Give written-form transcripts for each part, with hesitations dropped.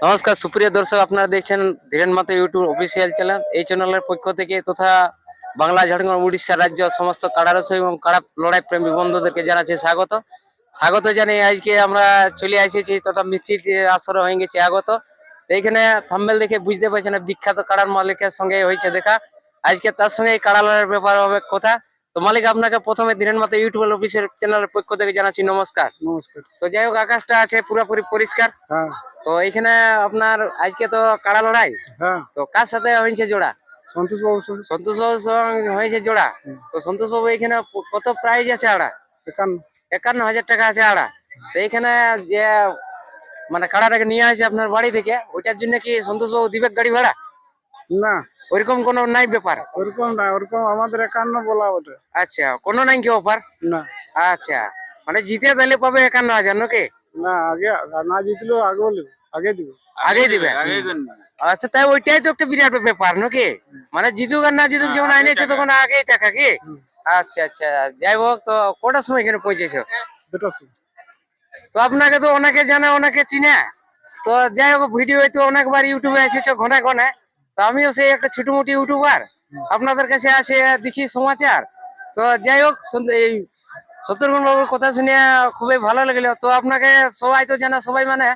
নমস্কার সুপ্রিয় দর্শক, আপনারা দেখছেন ধীরেন মাতা ইউটিউব অফিসিয়াল চ্যানেল। এই চ্যানেলের পক্ষ থেকে তথা বাংলা, ঝাড়খণ্ড, উড়িষ্যা রাজ্য সমস্ত কাড়ারস এবং কাড়া লড়াই প্রেমী বন্ধুদেরকে জানাচ্ছি স্বাগত। স্বাগত জানিয়ে আজকে আমরা চলে এসেছি তথা মিষ্টির আসর হয়ে গেছে আগত। এইখানে থাম্বেল দেখে বুঝতে পারছেন না, বিখ্যাত কাড়ার মালিকের সঙ্গে হয়েছে দেখা। আজকে তার সঙ্গে এই কাড়া লড়াইয়ের ব্যাপার হবে কথা। তো মালিক, আপনাকে প্রথমে ধীরেন মাতা ইউটিউব অফিসিয়াল চ্যানেলের পক্ষ থেকে জানাচ্ছি নমস্কার। নমস্কার। তো যাই হোক, আকাশটা আছে পুরোপুরি পরিষ্কার। হ্যাঁ তো এইখানে আপনার আজকে তো কাড়া লড়াই, হ্যাঁ, তো কার সাথে হয়েছে জোড়া? সন্তোষ বাবুর সঙ্গে সন্তোষ বাবুর সঙ্গে হয়েছে জোড়া। তো সন্তোষ বাবু এখানে কত প্রাইজ আছে আড়া? 51। 51,000 টাকা আছে আড়া। তো এইখানে যে মানে কাড়াটাকে নিয়ে আসে আপনার বাড়ি থেকে, ওইটার জন্য কি সন্তোষ বাবু দিবে গাড়ি ভাড়া? না, ওইরকম কোনো নাই ব্যাপার? ওরকম না, ওরকম আমাদের 51 বলা ওটা। আচ্ছা, কোনো নাই কি অফার? না আচ্ছা, মানে জিতে তাহলে পাবে 51,000 নাকি? না, আগে না জিতলেও আগেও নেব, আগে দিব। আগেই দিবে? আচ্ছা, তাই ওইটাই তো একটা বিরাট ব্যাপার নাকি? মানে জিতুক আর না জিতুক, যখন আইনেছে তখন আগেই টাকা কি? আচ্ছা আচ্ছা, যাই হোক, তো কটার সময় এখানে পৌঁছেছো? দুটো সময়। তো আপনাকে তো অনেকে জানে, অনেকে চিনে। তো যাই হোক, ভিডিও তো অনেকবার ইউটিউবে এসেছো ঘনে ঘনে। তো আমিও সেই একটা ছোট মোটি ইউটিউবার, আপনাদের কাছে আসে দিচ্ছি সমাচার। তো যাই হোক, এই শত্রুঘ্ন বাবুর কথা শুনে খুবই ভালো লাগলো। তো আপনাকে সবাই তো জানে, সবাই মানে।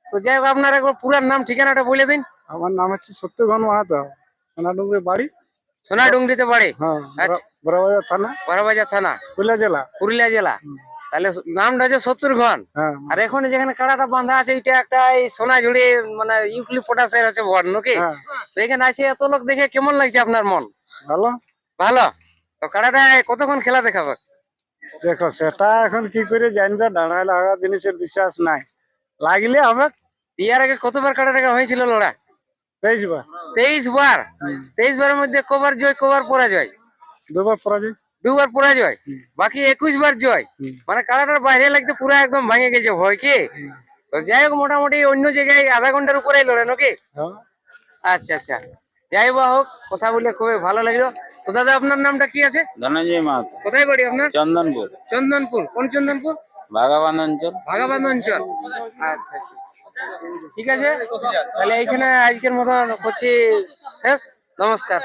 তো যাই হোক, আপনার একবার পুরো নাম ঠিকানাটা বলে দিন। আমার নাম হচ্ছে সত্যঘন মাহাতো, সোনাডুঙ্গরি বাড়ি। সোনাডুঙ্গরিতে বাড়ি? হ্যাঁ, আচ্ছা, বড়বাজার থানা, বড়বাজার থানা, পুরুলিয়া জেলা। পুরুলিয়া জেলা। তাহলে নামটা হচ্ছে শত্রুঘ্ন। হ্যাঁ আর এখন যেখানে কাড়াটা বাঁধা আছে, এটা একটা এই সোনাঝুড়ি মানে ইউক্লিপটাসের হচ্ছে বন নাকি? হ্যাঁ, তো এখানে আসে এত লোক দেখে কেমন লাগছে আপনার মন? ভালো। ভালো। তো কাড়াটা কতক্ষণ খেলা দেখাবে? দেখো, সেটা এখন কি করে জানবে, দাঁড়ায় লাগা জিনিসের বিশ্বাস নাই, লাগলে হবে। ইয়ার আগে কতবার কাড়াটাকে হয়েছিল লড়া? 23 বার। 23 বার? 23 বারের মধ্যে কবার জয়, কবার পরাজয়? দুবার পরাজয়। 2 বার পরাজয়, বাকি 21 বার জয়। মানে কাড়াটার বাইরে লাগতে পুরো একদম ভাঙে গেছে ভয় কি? তো যাই হোক, মোটামুটি অন্য জায়গায় আধা ঘন্টার উপরেই লড়ে নাকি? হ্যাঁ, আচ্ছা আচ্ছা, যাই বা হোক, কথা বলে খুবই ভালো লাগলো। তো দাদা, আপনার নামটা কি আছে? ধনঞ্জয় মাহাতো, কোথায় বাড়ি আপনার? চন্দনপুর, চন্দনপুর। কোন চন্দনপুর? ভাগাবান অঞ্চল। ভাগাবান অঞ্চল। আচ্ছা আচ্ছা, ঠিক আছে। তাহলে এইখানে আজকের মতো করছি শেষ। নমস্কার।